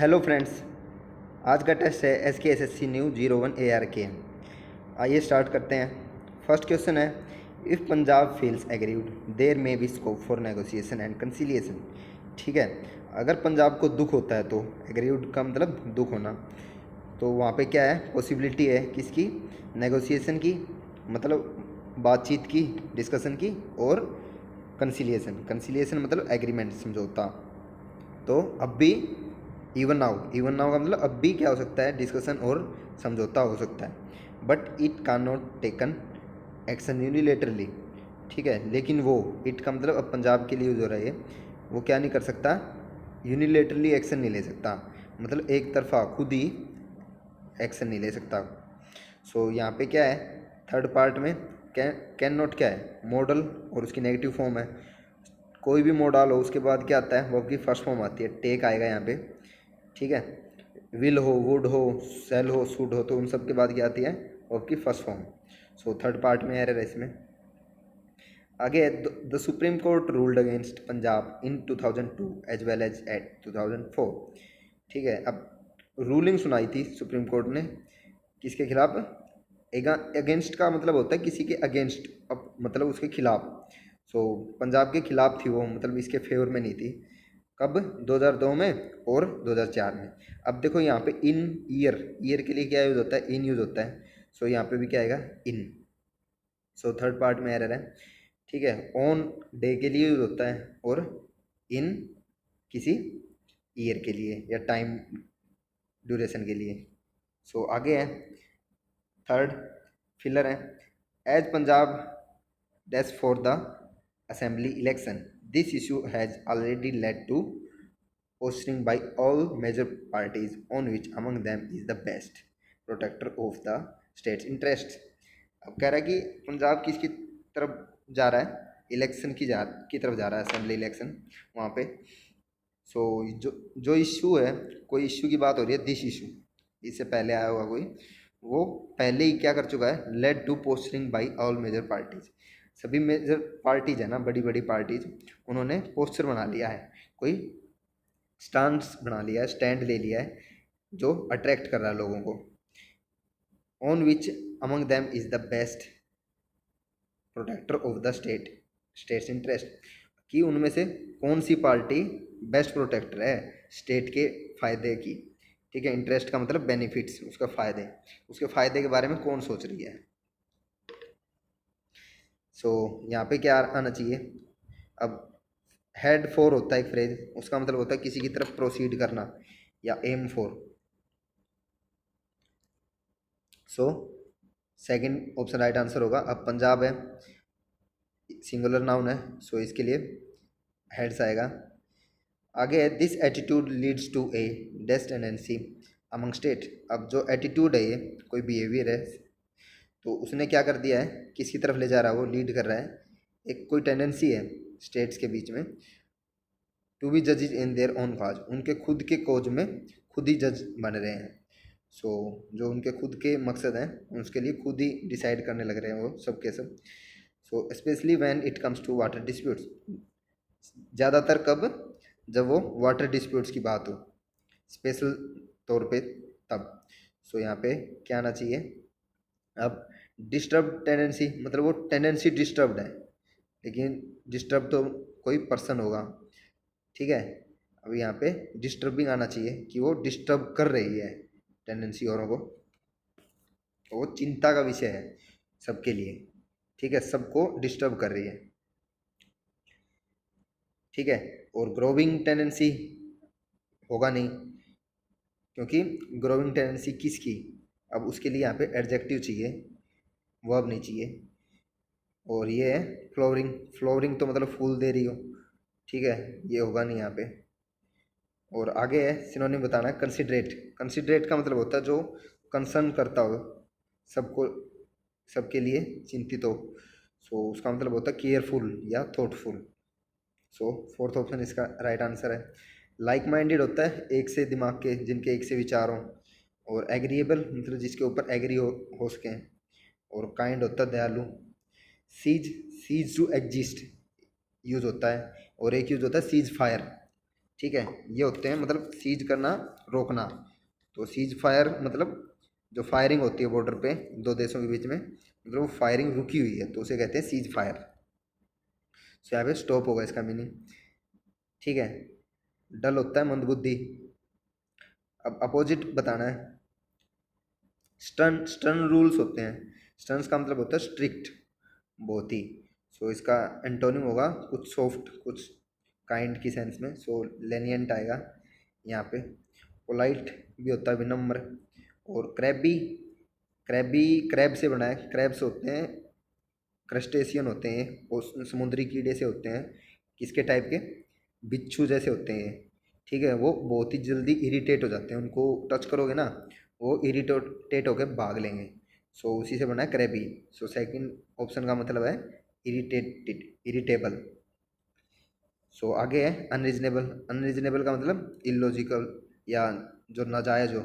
Hello friends, आज का test है SKSSC न्यू 01 ARK। आइए स्टार्ट करते हैं। फर्स्ट क्वेश्चन है, if Punjab feels agreed there may be scope for negotiation and conciliation. ठीक है, अगर पंजाब को दुख होता है तो एग्रीड का मतलब दुख होना, तो वहाँ पे क्या है, पॉसिबिलिटी है किसकी, नेगोशिएशन की, मतलब बातचीत की, डिस्कशन की, और कंसीलिएशन मतलब एग्रीमेंट, समझौता। तो अब भी इवन नाउ का मतलब अब भी क्या हो सकता है, डिस्कशन और समझौता हो सकता है। But it can not taken action unilaterally. ठीक है, लेकिन वो इट का मतलब अब पंजाब के लिए यूज हो रहा है ये, वो क्या नहीं कर सकता, यूनिलेटरली एक्शन नहीं ले सकता, मतलब एक तरफा खुद ही एक्शन नहीं ले सकता। सो यहाँ पे क्या है, थर्ड पार्ट में कैन नॉट क्या है, मॉडल और उसकी नेगेटिव फॉर्म है। कोई भी मॉडल हो उसके बाद क्या आता है, वर्ब की फर्स्ट फॉर्म आती है, टेक आएगा यहाँ पे। ठीक है, विल हो, वुड हो, सेल हो, शुड हो, तो उन सब के बाद क्या आती है, वर्ब की first form. So third part में एरर है इसमें। आगे, the supreme court ruled against Punjab in 2002 as well as at 2004। ठीक है, अब रूलिंग सुनाई थी सुप्रीम कोर्ट ने किसके खिलाफ, अगेंस्ट का मतलब होता है किसी के अगेंस्ट, अब मतलब उसके खिलाफ। सो पंजाब के खिलाफ थी वो, मतलब इसके फेवर में नहीं थी। कब, 2002 में और 2004 में। अब देखो यहाँ पे इन ईयर के लिए क्या यूज़ होता है, इन यूज़ होता है। सो यहाँ पे भी क्या आएगा, इन। सो थर्ड पार्ट में एरर है। ठीक है, ऑन डे के लिए यूज़ होता है, और इन किसी ईयर के लिए या टाइम ड्यूरेशन के लिए। सो आगे है, थर्ड फिलर है, as Punjab desk for the assembly election this issue has already led to posting by all major parties on which among them is the best protector of the state's interest। अब कह रहा है कि पंजाब किसकी तरफ जा रहा है, इलेक्शन की तरफ जा रहा है, असेंबली इलेक्शन वहाँ पे। सो जो जो इशू है, कोई इशू की बात हो रही है, दिस इशू, इससे पहले आया होगा कोई, वो पहले ही क्या कर चुका है, led to posturing by all major parties. सभी मेजर पार्टीज है ना, बड़ी बड़ी पार्टीज, उन्होंने पोस्टर बना लिया है, कोई स्टांस बना लिया है, स्टैंड ले लिया है, जो अट्रैक्ट कर रहा है लोगों को। On which among them is the best protector of the state's interest, कि उनमें से कौन सी पार्टी बेस्ट प्रोटेक्टर है स्टेट के फायदे की। ठीक है, इंटरेस्ट का मतलब बेनिफिट्स, उसका फायदे, उसके फायदे के बारे में कौन सोच रही है। सो यहाँ पे क्या आना चाहिए, अब हेड फॉर होता है एक फ्रेज, उसका मतलब होता है किसी की तरफ प्रोसीड करना, या aim for. So second option right answer होगा। अब पंजाब है, सिंगुलर नाउन है, सो इसके लिए हेड्स आएगा। आगे है, this attitude leads to a डेस्ट टेंडेंसी अमंग स्टेट। अब जो एटीट्यूड है ये, कोई बिहेवियर है, तो उसने क्या कर दिया है, किसकी तरफ ले जा रहा है, वो लीड कर रहा है, एक कोई टेंडेंसी है स्टेट्स के बीच में, टू बी जजेज इन देयर ओन काज, उनके खुद के कोज में खुद ही जज बन रहे हैं। सो जो उनके खुद के मकसद हैं उसके लिए खुद ही डिसाइड करने लग रहे हैं वो सब के सब। So specially when it comes to water disputes, ज़्यादातर कब, जब वो वाटर डिस्प्यूट्स की बात हो, स्पेशल तौर पे तब। सो यहाँ पे क्या आना चाहिए, अब डिस्टर्ब टेंडेंसी, मतलब वो टेंडेंसी डिस्टर्ब्ड है, लेकिन डिस्टर्ब तो कोई पर्सन होगा। ठीक है, अब यहाँ पे डिस्टर्बिंग आना चाहिए, कि वो डिस्टर्ब कर रही है टेंडेंसी औरों को, तो वो चिंता का विषय है सबके लिए। ठीक है, सबको डिस्टर्ब कर रही है। ठीक है, और ग्रोविंग टेंडेंसी होगा नहीं, क्योंकि ग्रोविंग टेंडेंसी किसकी, अब उसके लिए यहाँ पे एडजेक्टिव चाहिए, वर्ब नहीं चाहिए। और ये है फ्लोरिंग, फ्लोरिंग तो मतलब फूल दे रही हो। ठीक है, ये होगा नहीं यहाँ पे। और आगे है, सिनोनिम बताना है, कंसिडरेट। कंसिडरेट का मतलब होता है जो कंसर्न करता हो, सबको, सबके लिए चिंतित हो। सो उसका मतलब होता है केयरफुल या थॉटफुल। सो फोर्थ ऑप्शन इसका राइट आंसर है। लाइक माइंडेड होता है एक से दिमाग के, जिनके एक से विचार हों। और एग्रीएबल मतलब जिसके ऊपर एग्री हो सकें। और काइंड होता है दयालु। Ceases, ceases to exist use होता है, और एक यूज़ होता है सीज फायर, ठीक है, ये होते हैं मतलब सीज करना, रोकना। तो सीज फायर मतलब जो फायरिंग होती है बॉर्डर पे दो देशों के बीच में, मतलब वो फायरिंग रुकी हुई है तो उसे कहते हैं सीज फायर। सो यहाँ पे स्टॉप होगा इसका मीनिंग। ठीक है। डल होता है मंदबुद्धि। अब अपोजिट बताना है। स्टर्न, स्टर्न रूल्स होते हैं। स्टर्न्स का मतलब होता है स्ट्रिक्ट, बहुत ही। सो इसका एंटोनिम होगा कुछ सॉफ्ट, कुछ काइंड की सेंस में। सो लेनियंट आएगा यहाँ पे। पोलाइट भी होता है विनम्र। और क्रैबी, क्रैबी क्रैब से बना है। क्रैब्स होते हैं, क्रस्टेशियन होते हैं, वो समुद्री कीड़े से होते हैं। किसके टाइप के? बिच्छू जैसे होते हैं। ठीक है, वो बहुत ही जल्दी इरिटेट हो जाते हैं, उनको टच करोगे ना वो इरिटेट होकर भाग लेंगे। सो उसी से बना है क्रैबी। सो सेकंड ऑप्शन का मतलब है इरिटेटेड, इरिटेबल। सो आगे है अनरीजनेबल। अनरीजनेबल का मतलब इलॉजिकल या जो नाजायज हो।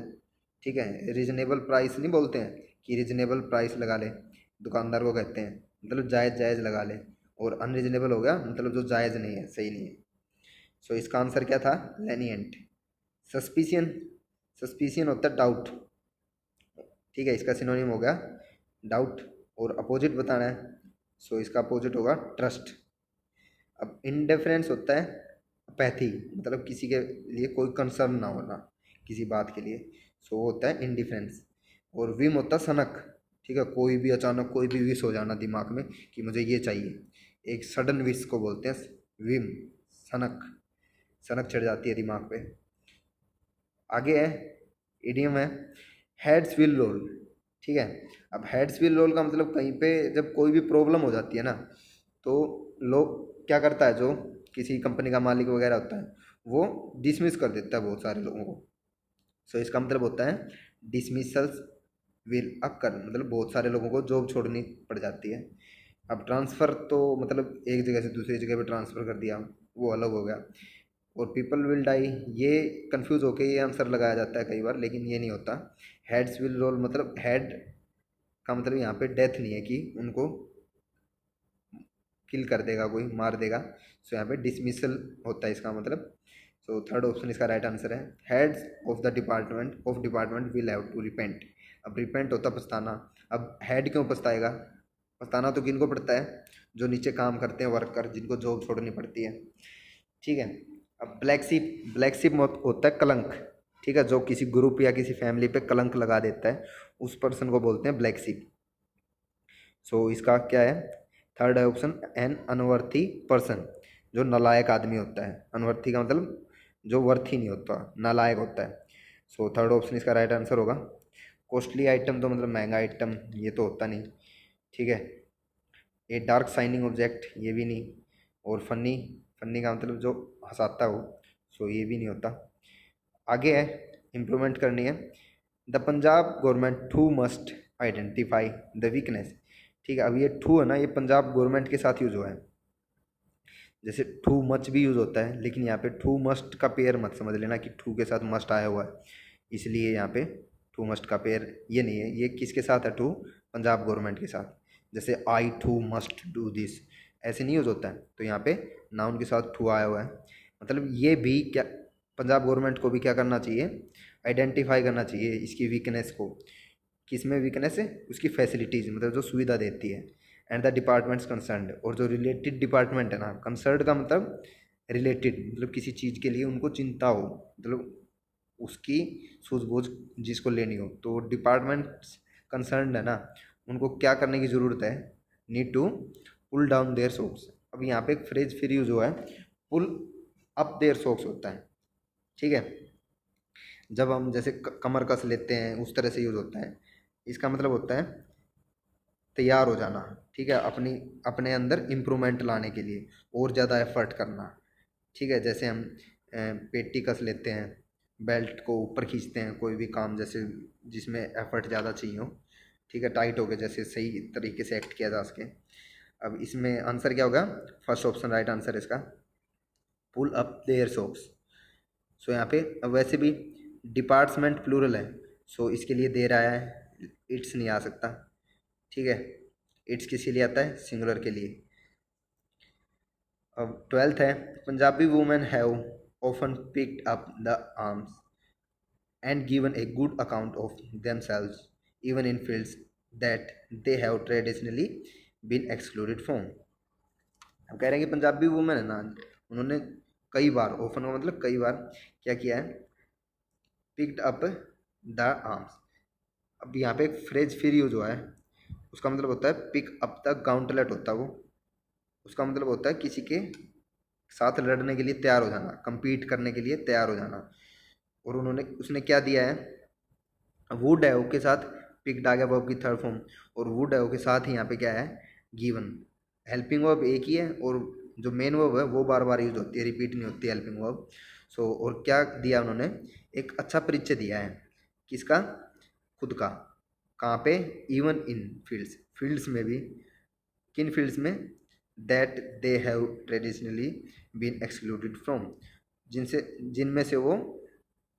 ठीक है, रीजनेबल प्राइस नहीं बोलते हैं कि रीजनेबल प्राइस लगा ले, दुकानदार को कहते हैं, मतलब जायज़ जायज़ लगा ले। और अनरीजनेबल हो गया मतलब जो जायज़ नहीं है, सही नहीं है। सो इसका आंसर क्या था? लेनिएंट। सस्पिशियन, सस्पिशियन होता है डाउट। ठीक है, इसका सिनोनिम हो गया डाउट। और अपोजिट बताना है। सो इसका अपोजिट होगा ट्रस्ट। अब इंडिफरेंस होता है अपैथी, मतलब किसी के लिए कोई कंसर्न ना होना किसी बात के लिए। सो वो होता है इंडिफरेंस। और विम होता है सनक। ठीक है, कोई भी अचानक कोई भी विश हो जाना दिमाग में कि मुझे ये चाहिए, एक सडन विश को बोलते हैं विम, सनक। सनक चढ़ जाती है दिमाग पे। आगे है इडियम है हेड्स विल रोल। ठीक है, अब हेड्स विल रोल का मतलब कहीं पे जब कोई भी प्रॉब्लम हो जाती है ना, तो लोग क्या करता है, जो किसी कंपनी का मालिक वगैरह होता है वो डिसमिस कर देता है बहुत सारे लोगों को। सो इसका मतलब होता है डिसमिसल्स विल अकर, मतलब बहुत सारे लोगों को जॉब छोड़नी पड़ जाती है। अब ट्रांसफ़र तो मतलब एक जगह से दूसरी जगह पे ट्रांसफ़र कर दिया, वो अलग हो गया। और पीपल विल डाई, ये कंफ्यूज होके ये आंसर लगाया जाता है कई बार, लेकिन ये नहीं होता। हेड्स विल रोल मतलब हेड का मतलब यहाँ पे डेथ नहीं है कि उनको किल कर देगा कोई, मार देगा। सो यहाँ पे डिसमिसल होता है इसका मतलब। सो थर्ड ऑप्शन इसका राइट आंसर है। Heads of the department will have to repent. अब रिपेंट होता पछताना। अब हेड क्यों पछताएगा? पछताना तो किनको पड़ता है? जो नीचे काम करते हैं वर्कर, जिनको जॉब छोड़नी पड़ती है। ठीक है। अब ब्लैक शिप, ब्लैक शिप होता है कलंक। ठीक है, जो किसी ग्रुप या किसी फैमिली पे कलंक लगा देता है उस पर्सन को बोलते हैं ब्लैक शिप। सो इसका क्या है? थर्ड है ऑप्शन, एन अनवर्थी पर्सन, जो नालायक आदमी होता है। अनवर्थी का मतलब जो वर्थी नहीं होता, नालायक होता है। सो थर्ड ऑप्शन इसका राइट आंसर होगा। कॉस्टली आइटम तो मतलब महंगा आइटम, ये तो होता नहीं। ठीक है। ए डार्क शाइनिंग ऑब्जेक्ट, ये भी नहीं। और फनी, फनी का मतलब जो हंसाता हो, सो ये भी नहीं होता। आगे है, इम्प्रूवमेंट करनी है। The Punjab government too must identify the weakness. ठीक है, अब ये टू है ना, ये पंजाब गवर्नमेंट के साथ यूज हुआ है। जैसे टू मच भी यूज होता है, लेकिन यहाँ पे टू मस्ट का पेयर मत समझ लेना कि टू के साथ मस्ट आया हुआ है, इसलिए यहाँ पे टू मस्ट का पेयर ये नहीं है। ये किसके साथ है? टू पंजाब गवर्नमेंट के साथ। जैसे आई टू मस्ट डू दिस, ऐसे नहीं यूज होता है। तो यहाँ पे नाउन के साथ टू आया हुआ है। मतलब ये भी क्या, पंजाब गवर्नमेंट को भी क्या करना चाहिए? आइडेंटिफाई करना चाहिए इसकी वीकनेस को। किस में वीकनेस है? उसकी फैसिलिटीज़, मतलब जो सुविधा देती है। एंड द डिपार्टमेंट्स कंसर्न्ड, और जो रिलेटेड डिपार्टमेंट है ना, कंसर्न्ड का मतलब रिलेटेड, मतलब किसी चीज़ के लिए उनको चिंता हो, मतलब उसकी सूझबूझ जिसको लेनी हो, तो डिपार्टमेंट्स कंसर्न्ड है ना, उनको क्या करने की ज़रूरत है? Need to pull down their socks. अब यहाँ पे एक फ्रेज फिर यूज हुआ है, पुल अप देयर सॉक्स होता है। ठीक है, जब हम जैसे कमर कस लेते हैं उस तरह से यूज होता है। इसका मतलब होता है तैयार हो जाना। ठीक है, अपनी अपने अंदर इम्प्रूवमेंट लाने के लिए और ज़्यादा एफर्ट करना। ठीक है, जैसे हम पेटी कस लेते हैं, बेल्ट को ऊपर खींचते हैं, कोई भी काम जैसे जिसमें एफर्ट ज़्यादा चाहिए हो। ठीक है, टाइट हो गया, जैसे सही तरीके से एक्ट किया जा सके। अब इसमें आंसर क्या होगा? फर्स्ट ऑप्शन राइट आंसर है इसका, पुल अप देयर सॉक्स। सो यहाँ पे अब वैसे भी डिपार्ट्समेंट प्लूरल है, सो इसके लिए दे रहा है, इट्स नहीं आ सकता। ठीक है, इट्स किसके लिए आता है? सिंगुलर के लिए। अब ट्वेल्थ है, Punjabi women have often picked up the arms and given a good account of themselves even in fields that they have traditionally been excluded from। हम कह रहे हैं कि पंजाबी वुमेन है ना, उन्होंने कई बार, ऑफन का मतलब कई बार क्या किया है, पिक्ड अप द आर्म्स। अब यहाँ पे एक फ्रेज फिर यूज हुआ है, उसका मतलब होता है पिक अप द गाउंटलेट होता है वो, उसका मतलब होता है किसी के साथ लड़ने के लिए तैयार हो जाना, compete करने के लिए तैयार हो जाना। और उन्होंने उसने क्या दिया है, वुड है के साथ पिक्ड आ गया वर्ब की थर्ड फॉर्म, और वुड है के साथ ही यहाँ पे क्या है, गिवन। हेल्पिंग वर्ब एक ही है और जो मेन वर्ब है वो बार बार यूज होती है, रिपीट नहीं होती हेल्पिंग वर्ब। सो और क्या दिया उन्होंने, एक अच्छा परिचय दिया है किसका, खुद का। कहाँ पे, इवन इन फील्ड्स, फील्ड्स में भी, किन फील्ड्स में, that they have traditionally been excluded from, जिनसे जिनमें से वो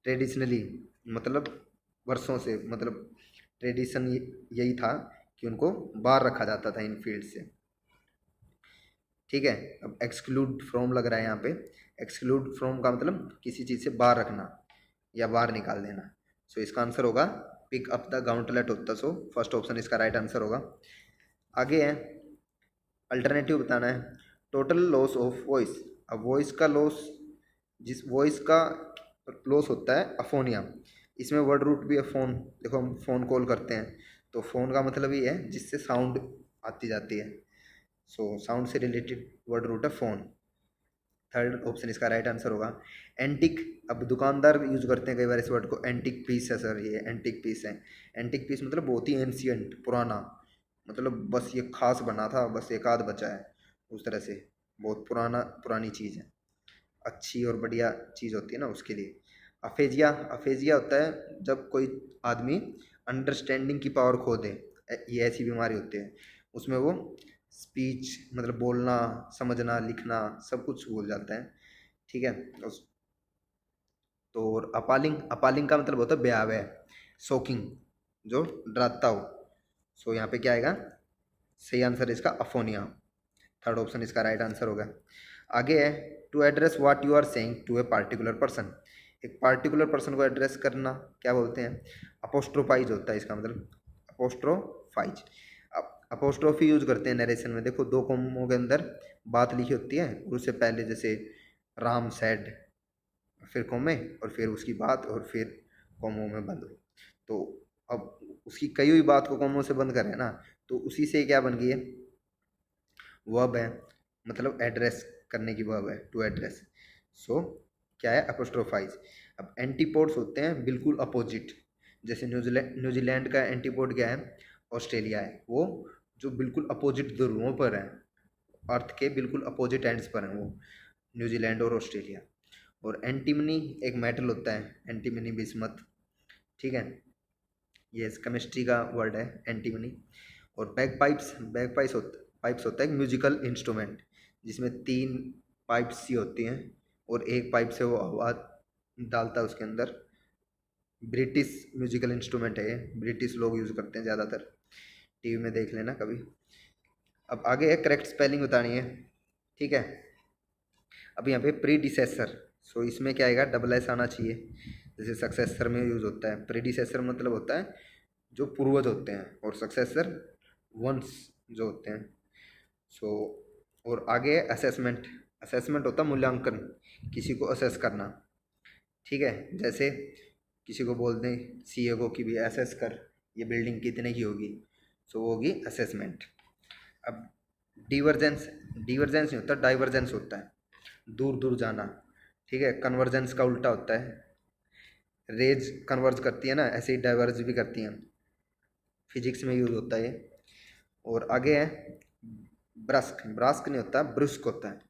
ट्रेडिशनली मतलब वर्षों से, मतलब ट्रेडिशन यही था कि उनको बाहर रखा जाता था इन फील्ड से। ठीक है, अब एक्सक्लूड फ्रॉम लग रहा है यहाँ पे, एक्सक्लूड फ्रॉम का मतलब किसी चीज़ से बाहर रखना या बाहर निकाल देना। सो इसका आंसर होगा पिक अप द गाउंटलेट होता, सो फर्स्ट ऑप्शन इसका राइट आंसर होगा। आगे है अल्टरनेटिव बताना है, टोटल लॉस ऑफ वॉइस। अब वॉइस का लॉस, जिस वॉइस का लॉस होता है अफोनिया, इसमें वर्ड रूट भी है फोन। देखो हम फ़ोन कॉल करते हैं तो फ़ोन का मतलब ही है जिससे साउंड आती जाती है, सो साउंड से रिलेटेड वर्ड रूट है फ़ोन। थर्ड ऑप्शन इसका राइट आंसर होगा। एंटिक, अब दुकानदार यूज करते हैं कई बार इस वर्ड को, एंटिक पीस है सर, ये एंटिक पीस है। एंटिक पीस मतलब बहुत ही एंशियंट, पुराना, मतलब बस ये खास बना था, बस एक आध बचा है, उस तरह से बहुत पुराना, पुरानी चीज़ है, अच्छी और बढ़िया चीज़ होती है ना, उसके लिए। अफेजिया, अफेजिया होता है जब कोई आदमी अंडरस्टैंडिंग की पावर खो दे, ये ऐसी बीमारी होती है, उसमें वो स्पीच मतलब बोलना, समझना, लिखना सब कुछ भूल जाता है। ठीक है, तो अपालिंग, अपालिंग का मतलब होता है भयावह, शॉकिंग, जो डराता हो। सो यहाँ पे क्या आएगा, सही आंसर इसका अफोनिया, थर्ड ऑप्शन इसका राइट आंसर होगा। आगे है to address what you are saying to a particular person. एक पार्टिकुलर पर्सन को एड्रेस करना क्या बोलते हैं, अपोस्ट्रोफाइज होता है इसका मतलब, अपोस्ट्रोफाइज। अपोस्ट्रोफी यूज करते हैं नरेशन में, देखो दो कॉमों के अंदर बात लिखी होती है और उससे पहले जैसे राम सेड, फिर कॉमे और फिर उसकी बात और फिर कॉमों में बंद हो, तो अब उसकी कई हुई बात को कॉमों से बंद करें ना, तो उसी से क्या बन गई है, वर्ब है, मतलब एड्रेस करने की वर्ब है, टू एड्रेस। सो क्या है, अपोस्ट्रोफाइज। अब एंटीपोड्स होते हैं बिल्कुल अपोजिट, जैसे न्यूजीलैंड, न्यूजीलैंड का एंटीपोड क्या है, ऑस्ट्रेलिया है, वो जो बिल्कुल अपोजिट ध्रुवों पर है, अर्थ के बिल्कुल अपोजिट एंड्स पर हैं वो, न्यूजीलैंड और ऑस्ट्रेलिया। और एंटीमनी एक मेटल होता है, एंटीमनी बिस्मथ, ठीक है, ये केमिस्ट्री का वर्ड है एंटीमनी। और बैग पाइप्स, बैग पाइप्स होता है एक म्यूजिकल इंस्ट्रूमेंट जिसमें तीन पाइप्स सी होती हैं और एक पाइप से वो आवाज़ डालता है उसके अंदर। ब्रिटिश म्यूजिकल इंस्ट्रूमेंट है ये, ब्रिटिश लोग यूज़ करते हैं ज़्यादातर, टीवी में देख लेना कभी। अब आगे है करेक्ट स्पेलिंग बतानी है, ठीक है। अब यहाँ पे प्रीडिसेसर, सो इसमें क्या आएगा, डबल एस आना चाहिए, जैसे सक्सेसर में यूज़ होता है। प्रीडिसेसर मतलब होता है जो पूर्वज होते हैं, और सक्सेसर वंश जो होते हैं। सो और आगे असेसमेंट, असेसमेंट होता है मूल्यांकन, किसी को असेस करना, ठीक है। जैसे किसी को बोल दें सीए को कि भी असेस कर ये बिल्डिंग कितने की होगी, सो वो होगी असेसमेंट। अब डिवर्जेंस, डिवर्जेंस नहीं होता, डाइवर्जेंस होता है, दूर दूर जाना, ठीक है। कन्वर्जेंस का उल्टा होता है, रेज कन्वर्ज करती है ना, ऐसे ही डाइवर्ज भी करती हैं, फिजिक्स में यूज होता है ये। और आगे है ब्रस्क, ब्रास्क नहीं होता, ब्रुस्क होता है,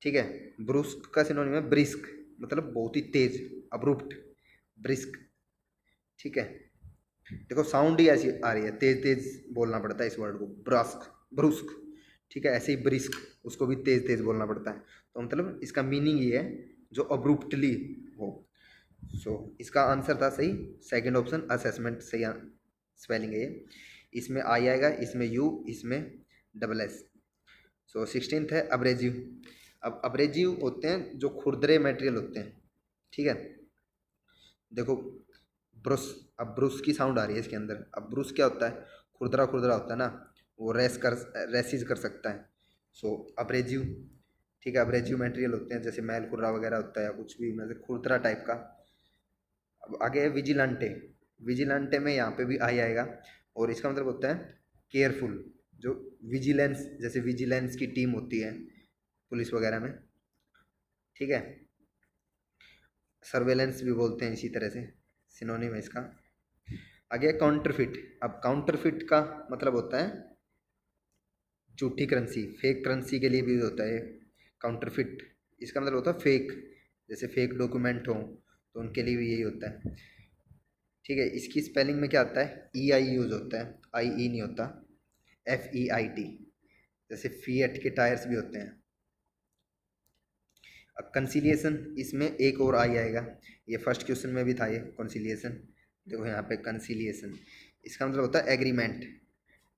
ठीक है। ब्रुस्क का सिनोनिम है ब्रिस्क, मतलब बहुत ही तेज, अब्रुप्ट, ब्रिस्क, ठीक है। देखो साउंड ही ऐसी आ रही है, तेज तेज बोलना पड़ता है इस वर्ड को, ब्रस्क, ब्रुस्क, ठीक है। ऐसे ही ब्रिस्क, उसको भी तेज तेज बोलना पड़ता है, तो मतलब इसका मीनिंग ये है जो अब्रुप्टली हो। सो इसका आंसर था सही सेकंड ऑप्शन, असेसमेंट, सही स्पेलिंग है ये। इसमें आई आएगा, इसमें यू, इसमें डबल एस। सो 16th है अब्रेजिव। अब अब्रेजिव होते हैं जो खुरदरे मटेरियल होते हैं, ठीक है। देखो ब्रुश, अब ब्रुश की साउंड आ रही है इसके अंदर। अब ब्रुश क्या होता है, खुरदरा खुरदरा होता है ना, वो रेसिज कर सकता है। सो अब्रेजिव, ठीक है, अब्रेजिव मटेरियल होते हैं जैसे मैल खुर्रा वगैरह होता है या कुछ भी मतलब खुरदरा टाइप का। अब आगे है विजिलेंटे। विजिलेंटे में यहाँ पे भी आई आएगा और इसका मतलब होता है केयरफुल। जो विजिलेंस, जैसे विजिलेंस की टीम होती है पुलिस वगैरह में, ठीक है। सर्वेलेंस भी बोलते हैं इसी तरह से, सिनोनिम है इसका। आगे काउंटरफिट। अब काउंटरफिट का मतलब होता है झूठी करेंसी, फेक करेंसी के लिए भी होता है काउंटरफिट। इसका मतलब होता है फेक, जैसे फेक डॉक्यूमेंट हो तो उनके लिए भी यही होता है, ठीक है। इसकी स्पेलिंग में क्या आता है, ई आई यूज होता है, आई ई नहीं होता, एफ ई आई टी। जैसे फीएट के टायर्स भी होते हैं। अब कंसिलिएशन, इसमें एक और आई आएगा, ये फर्स्ट क्वेश्चन में भी था ये कंसिलिएशन। देखो यहाँ पे कंसिलिएशन, इसका मतलब होता है एग्रीमेंट,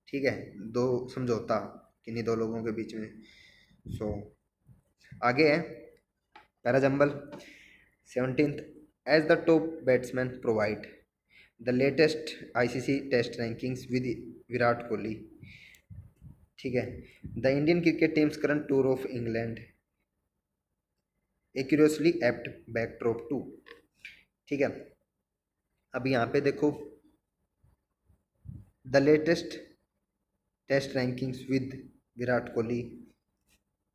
ठीक है, दो समझौता किन्हीं दो लोगों के बीच में। सो आगे है parajumble 17th। As the top batsman provide the latest ICC test rankings with Virat Kohli, ठीक है। The Indian cricket team's current tour of England accurately apt backdrop to, ठीक है। अब यहाँ पे देखो the latest test rankings with Virat Kohli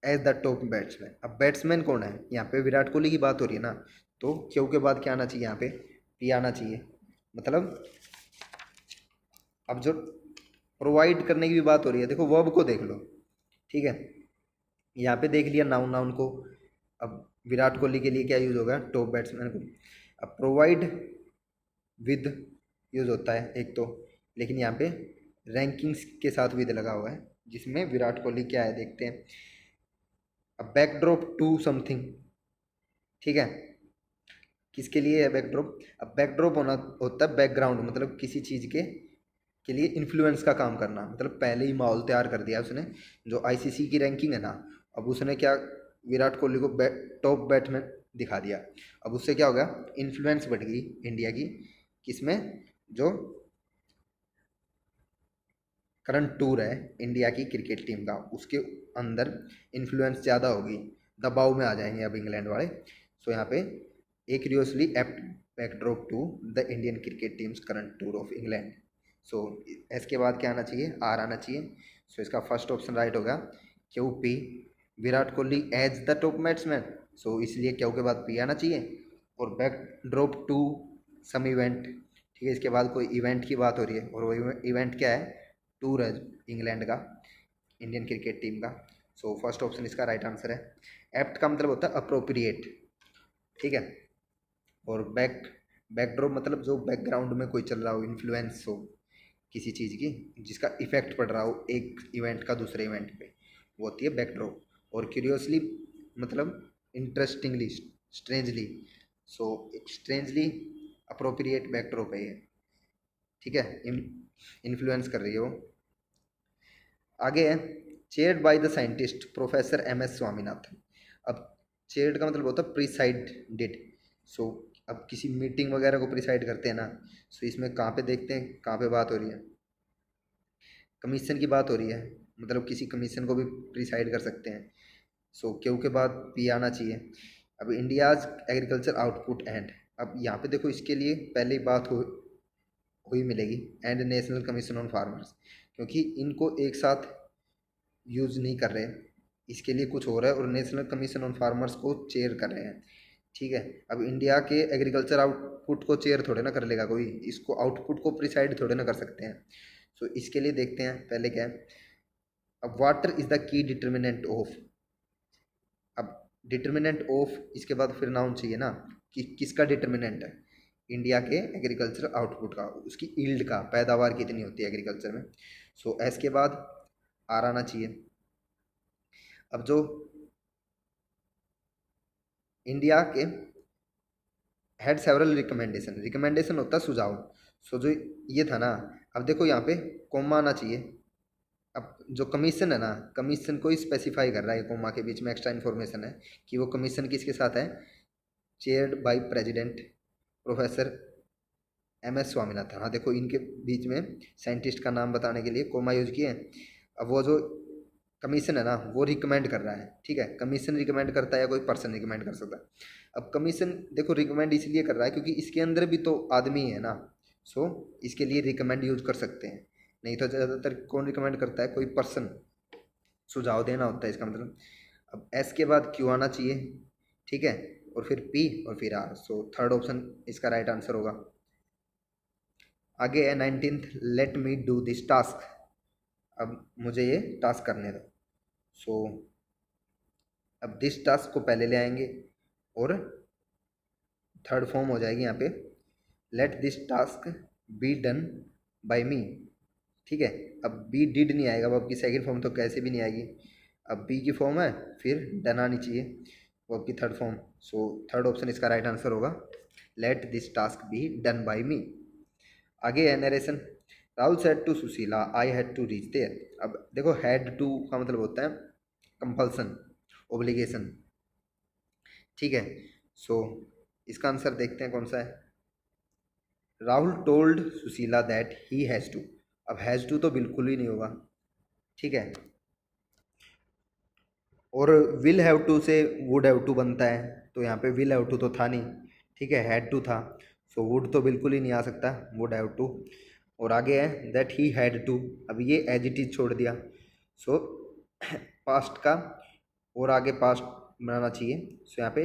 as the top batsman. अब batsman कौन है, यहाँ पे विराट कोहली की बात हो रही है ना, तो क्यों के बाद क्या आना चाहिए, यहाँ पे पी आना चाहिए। मतलब अब जो प्रोवाइड करने की भी बात हो रही है, देखो वर्ब को देख लो, ठीक है। यहाँ पे देख लिया नाउन, नाउन को। अब विराट कोहली के लिए क्या यूज होगा, टॉप बैट्समैन को। अब प्रोवाइड विद यूज होता है एक तो, लेकिन यहाँ पे रैंकिंग्स के साथ विद लगा हुआ है, जिसमें विराट कोहली क्या है देखते हैं। अब बैकड्रॉप टू समथिंग, ठीक है, किसके लिए है बैकड्रॉप। अब बैकड्रॉप होना होता है बैकग्राउंड, मतलब किसी चीज़ के लिए इन्फ्लुएंस का काम करना, मतलब पहले ही माहौल तैयार कर दिया उसने। जो आईसीसी की रैंकिंग है ना, अब उसने क्या, विराट कोहली को टॉप बैट्समैन दिखा दिया। अब उससे क्या होगा, इन्फ्लुएंस बढ़ गई इंडिया की, किसमें, जो करंट टूर है इंडिया की क्रिकेट टीम का, उसके अंदर इन्फ्लुएंस ज़्यादा होगी, दबाव में आ जाएंगे अब इंग्लैंड वाले। सो यहाँ पे a curiously apt backdrop to the Indian cricket team's current tour of England. So इसके बाद क्या आना चाहिए, आर आना चाहिए। सो इसका फर्स्ट ऑप्शन राइट होगा, Q P, Virat Kohli as the top batsman. So इसलिए क्यू के बाद पी आना चाहिए। और बैकड्रॉप टू सम इवेंट, ठीक है, इसके बाद कोई इवेंट की बात हो रही है, और वो इवेंट क्या है, टूर है इंग्लैंड का, इंडियन क्रिकेट टीम का। सो फर्स्ट ऑप्शन इसका राइट आंसर है। एप्ट का मतलब होता है अप्रोप्रिएट, ठीक है। और बैकड्रॉप मतलब जो बैकग्राउंड में कोई चल रहा हो, इन्फ्लुएंस हो किसी चीज़ की, जिसका इफेक्ट पड़ रहा हो एक इवेंट का दूसरे इवेंट पे, वो होती है बैकड्रॉप। और क्यूरियसली मतलब इंटरेस्टिंगली, स्ट्रेंजली। सो स्ट्रेंजली अप्रोप्रिएट बैकड्रॉप है ये, ठीक है, इन्फ्लुएंस कर रही है वो। आगे है chaired by the scientist professor M S Swaminathan. अब चेयर्ड का मतलब होता है प्रिसाइडेड। सो अब किसी मीटिंग वगैरह को प्रिसाइड करते हैं ना, सो इसमें कहाँ पे देखते हैं, कहाँ पे बात हो रही है, कमीशन की बात हो रही है, मतलब किसी कमीशन को भी प्रिसाइड कर सकते हैं। सो क्यों के बाद पी आना चाहिए। अब इंडियाज एग्रीकल्चर आउटपुट एंड, अब यहाँ पे देखो इसके लिए पहले ही बात हुई मिलेगी, and national commission on farmers, क्योंकि इनको एक साथ यूज़ नहीं कर रहे, इसके लिए कुछ हो रहा है, और नेशनल कमीशन ऑन फार्मर्स को चेयर कर रहे हैं, ठीक है। अब इंडिया के एग्रीकल्चर आउटपुट को चेयर थोड़े ना कर लेगा कोई, इसको आउटपुट को प्रिसाइड थोड़े ना कर सकते हैं। सो इसके लिए देखते हैं पहले क्या है। अब water is the key determinant of, अब डिटर्मिनेंट ऑफ, इसके बाद फिर नाउन चाहिए ना, कि किसका डिटर्मिनेंट है, इंडिया के एग्रीकल्चर आउटपुट का, उसकी ईल्ड का, पैदावार कितनी होती है एग्रीकल्चर में। सो एस के बाद आर आना चाहिए। अब जो इंडिया के हैड सेवरल रिकमेंडेशन, रिकमेंडेशन होता है सुझाव। सो जो ये था ना, अब देखो यहाँ पे कॉमा आना चाहिए, अब जो कमीशन है ना, कमीशन को ही स्पेसिफाई कर रहा है, कोमा के बीच में एक्स्ट्रा इन्फॉर्मेशन है कि वो कमीशन किसके साथ है, chaired by president professor MS Swaminathan. हाँ देखो, इनके बीच में साइंटिस्ट का नाम बताने के लिए कोमा यूज किए। अब वो जो कमीशन है ना, वो रिकमेंड कर रहा है, ठीक है, कमीशन रिकमेंड करता है या कोई पर्सन रिकमेंड कर सकता है। अब कमीशन देखो रिकमेंड इसलिए कर रहा है क्योंकि इसके अंदर भी तो आदमी है ना, सो इसके लिए रिकमेंड यूज कर सकते हैं। नहीं तो ज़्यादातर कौन रिकमेंड करता है, कोई पर्सन सुझाव देना होता है इसका मतलब। अब S के बाद Q आना चाहिए, ठीक है, और फिर P और फिर R। सो थर्ड ऑप्शन इसका राइट आंसर होगा। आगे है 19th, let me do this task. अब मुझे ये टास्क करने दो। सो अब दिस टास्क को पहले ले आएंगे और थर्ड फॉर्म हो जाएगी यहाँ पे, let this task be done by me, ठीक है। अब बी डिड नहीं आएगा, अब आपकी सेकंड फॉर्म तो कैसे भी नहीं आएगी। अब बी की फॉर्म है, फिर डन आनी चाहिए, वो आपकी third form. So third option इसका राइट आंसर होगा, let this task be done by me. आगे है narration. Rahul said to Sushila I had to reach there. अब देखो हैड टू का मतलब होता है कंपल्सन, ओब्लिगेशन, ठीक है। सो इसका आंसर देखते हैं कौन सा है। Rahul told Sushila that he has to. अब हैज़ टू तो बिल्कुल ही नहीं होगा, ठीक है, और विल हैव टू से वुड हैव टू बनता है, तो यहाँ पे विल हैव टू तो था नहीं, ठीक है, हैड टू था। सो वुड तो बिल्कुल ही नहीं आ सकता, वुड हैव टू। और आगे है दैट ही हैड टू। अब ये एज इट इज छोड़ दिया, सो पास्ट का और आगे पास्ट बनाना चाहिए। सो यहाँ पे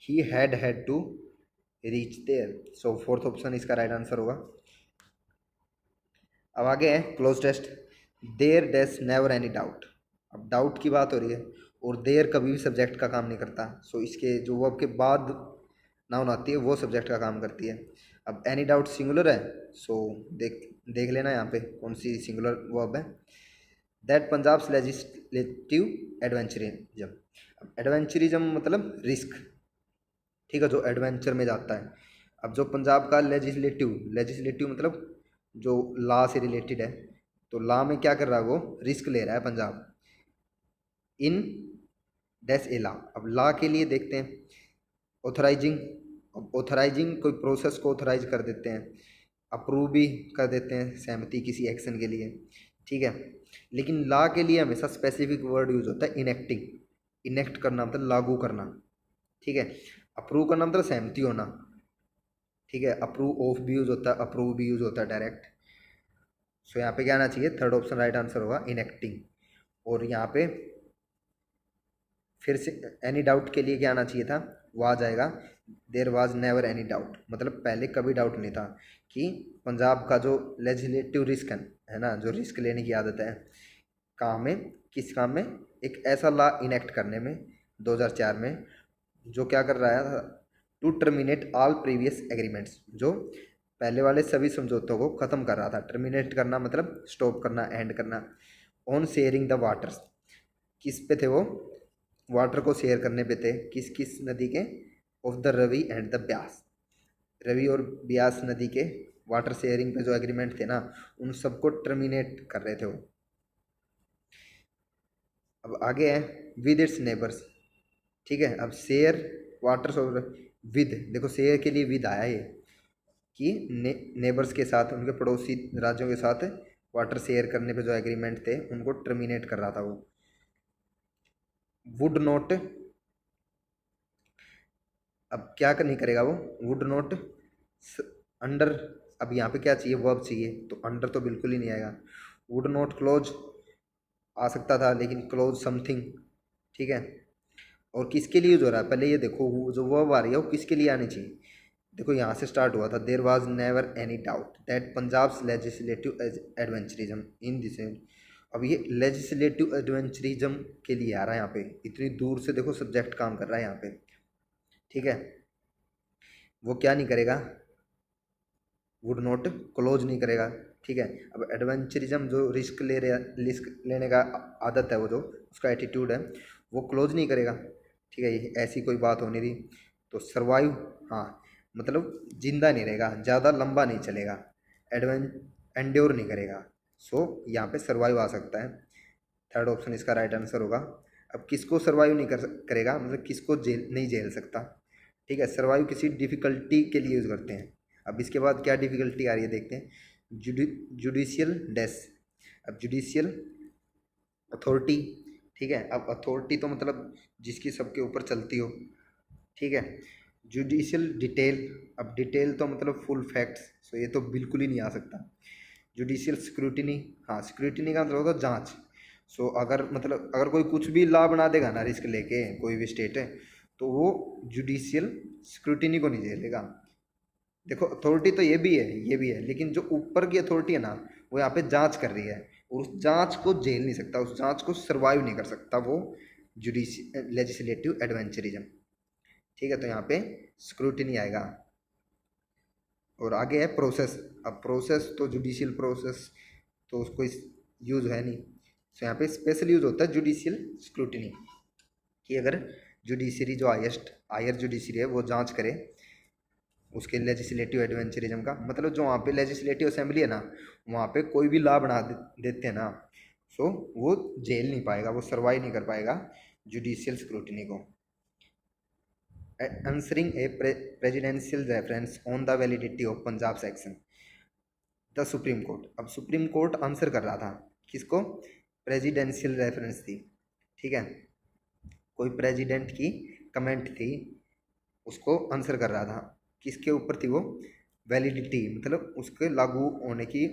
he had to reach there. So fourth option इसका राइट आंसर होगा। अब आगे है cloze test. There dash never any doubt. अब डाउट की बात हो रही है और देयर कभी भी सब्जेक्ट का काम नहीं करता, सो इसके जो वर्ब के बाद नाउन आती है वो सब्जेक्ट का काम करती है। अब एनी डाउट सिंगुलर है, सो देख देख लेना यहाँ पे कौन सी सिंगुलर वर्ब है। That Punjab's legislative adventurism. अब एडवेंचरिज्म मतलब रिस्क, ठीक है, जो एडवेंचर में जाता है। अब जो पंजाब का लेजिस्लेटिव, लेजिस्लेटिव मतलब जो लॉ से रिलेटेड है, तो लॉ में क्या कर रहा है, वो रिस्क ले रहा है Punjab in dash a law. अब लॉ के लिए देखते हैं ऑथराइजिंग। अब ऑथराइजिंग कोई प्रोसेस को ऑथराइज कर देते हैं, अप्रूव भी कर देते हैं सहमति किसी एक्शन के लिए, ठीक है। लेकिन लॉ के लिए हमेशा स्पेसिफिक वर्ड यूज होता है इनेक्टिंग। इनेक्ट करना मतलब लागू करना, ठीक है। अप्रूव करना मतलब सहमति होना, ठीक है। अप्रूव ऑफ भी यूज होता है, अप्रूव भी यूज होता है डायरेक्ट। सो यहाँ पे क्या आना चाहिए, थर्ड ऑप्शन राइट आंसर होगा इनेक्टिंग। और यहाँ पे फिर से एनी डाउट के लिए क्या आना चाहिए था, वो आ जाएगा there was never any doubt, मतलब पहले कभी डाउट नहीं था कि पंजाब का जो लेजिस्लेटिव रिस्क है ना, जो रिस्क लेने की आदत है काम में, किस काम में, एक ऐसा लॉ इनेक्ट करने में 2004 में, जो क्या कर रहा है, to terminate all previous agreements, जो पहले वाले सभी समझौतों को ख़त्म कर रहा था। टर्मिनेट करना मतलब स्टॉप करना, एंड करना। ऑन शेयरिंग द वाटर्स, किस पे थे वो, वाटर को शेयर करने पे थे, किस किस नदी के, of the Ravi and the Beas. Ravi और ब्यास नदी के वाटर शेयरिंग पे जो एग्रीमेंट थे ना, उन सबको टर्मिनेट कर रहे थे वो। अब आगे है विद इट्स नेबर्स, ठीक है। अब शेयर वाटर्स और विद, देखो शेयर के लिए विद आया ये कि नेबर्स के साथ, उनके पड़ोसी राज्यों के साथ वाटर शेयर करने पे जो एग्रीमेंट थे उनको टर्मिनेट कर रहा था वो। वुड नॉट, अब क्या नहीं करेगा वो, वुड नॉट अंडर। अब यहाँ पे क्या चाहिए, वर्ब चाहिए, तो अंडर तो बिल्कुल ही नहीं आएगा। वुड नॉट क्लोज आ सकता था, लेकिन क्लोज समथिंग, ठीक है। और किसके लिए यूज हो रहा है, पहले ये देखो जो वर्ब आ रही है वो किसके लिए आनी चाहिए। देखो यहाँ से स्टार्ट हुआ था, there was never any doubt that Punjab's legislative adventurism in this. अब ये लेजिस्लेटिव एडवेंचरिज्म के लिए आ रहा है यहाँ पे, इतनी दूर से देखो सब्जेक्ट काम कर रहा है यहाँ पे, ठीक है। वो क्या नहीं करेगा, वुड नॉट क्लोज नहीं करेगा, ठीक है। अब एडवेंचरिज्म जो रिस्क रिस्क लेने का आदत है, वो जो उसका एटीट्यूड है, वो क्लोज नहीं करेगा, ठीक है। ऐसी कोई बात होनी थी। तो सर्वाइव, हाँ, मतलब जिंदा नहीं रहेगा, ज़्यादा लंबा नहीं चलेगा, एडवें एंड्योर नहीं करेगा। सो यहाँ पे सर्वाइव आ सकता है। थर्ड ऑप्शन इसका राइट आंसर होगा। अब किसको सर्वाइव नहीं करेगा, मतलब किसको जेल नहीं झेल सकता, ठीक है। सर्वाइव किसी डिफिकल्टी के लिए यूज़ करते हैं। अब इसके बाद क्या डिफिकल्टी आ रही है देखते हैं। जुडिशियल डेस। अब जुडिशियल अथॉरिटी, ठीक है। अब अथॉरिटी तो मतलब जिसकी सबके ऊपर चलती हो, ठीक है। जुडिशियल डिटेल, अब डिटेल तो मतलब फुल फैक्ट्स, सो ये तो बिल्कुल ही नहीं आ सकता। जुडिशियल स्क्रूटिनी, हाँ स्क्रूटिनी का मतलब होता है जाँच। सो अगर मतलब अगर कोई कुछ भी लॉ बना देगा ना रिस्क लेके, कोई भी स्टेट है, तो वो जुडिशियल स्क्रूटिनी को नहीं झेलेगा। देखो अथॉरिटी तो ये भी है, ये भी है, लेकिन जो ऊपर की अथॉरिटी है ना, वो यहाँ पे जांच कर रही है, और उस जांच को झेल नहीं सकता, उस जांच को सर्वाइव नहीं कर सकता वो लेजिस्लेटिव एडवेंचरिज्म, ठीक है। तो यहाँ पे स्क्रूटिनी आएगा। और आगे है प्रोसेस। अब प्रोसेस तो जुडिशियल प्रोसेस तो उसको यूज है नहीं, तो यहाँ पे स्पेशल यूज होता है जुडिशियल स्क्रूटिनी, कि अगर जुडिशरी जो हायर जुडिशरी है वो जांच करे उसके लेजिस्लेटिव एडवेंचरिज्म का, मतलब जो वहाँ पे लेजिस्लेटिव असेंबली है ना, वहाँ पे कोई भी लॉ बना देते हैं ना, सो वो जेल नहीं पाएगा, वो सर्वाइव नहीं कर पाएगा जुडिशियल स्क्रूटिनी को। Answering A presidential reference on the validity of Punjab section the supreme court. अब सुप्रीम कोर्ट आंसर कर रहा था किसको, प्रेसिडेंशियल रेफरेंस थी, ठीक है। कोई प्रेसिडेंट की कमेंट थी, उसको आंसर कर रहा था, किसके ऊपर थी वो, वैलिडिटी मतलब उसके लागू होने की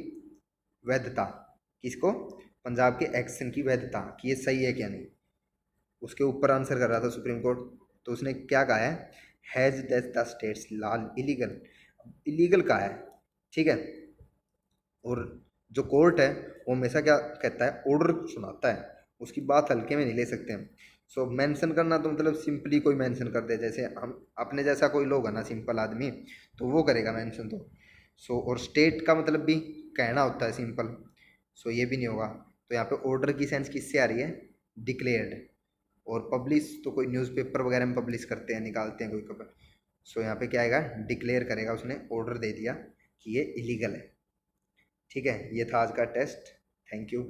वैधता, किसको, पंजाब के एक्शन की वैधता, कि ये सही है क्या नहीं, उसके ऊपर आंसर कर रहा था सुप्रीम कोर्ट। तो उसने क्या कहा है, has that the states law illegal, illegal कहा है, ठीक है। और जो कोर्ट है वो हमेशा क्या कहता है, ऑर्डर सुनाता है, उसकी बात हल्के में नहीं ले सकते हम। सो मेंशन करना तो मतलब सिंपली कोई मेंशन कर दे, जैसे हम अपने जैसा कोई लोग है ना सिंपल आदमी, तो वो करेगा मेंशन तो। सो और स्टेट का मतलब भी कहना होता है सिंपल, सो ये भी नहीं होगा। तो यहाँ पे ऑर्डर की सेंस किससे आ रही है, डिक्लेयर्ड। और पब्लिश तो कोई न्यूज़पेपर वगैरह में पब्लिश करते हैं, निकालते हैं कोई खबर, सो यहाँ पे क्या आएगा, डिक्लेयर करेगा, उसने ऑर्डर दे दिया कि ये इलीगल है, ठीक है। ये था आज का टेस्ट। Thank you.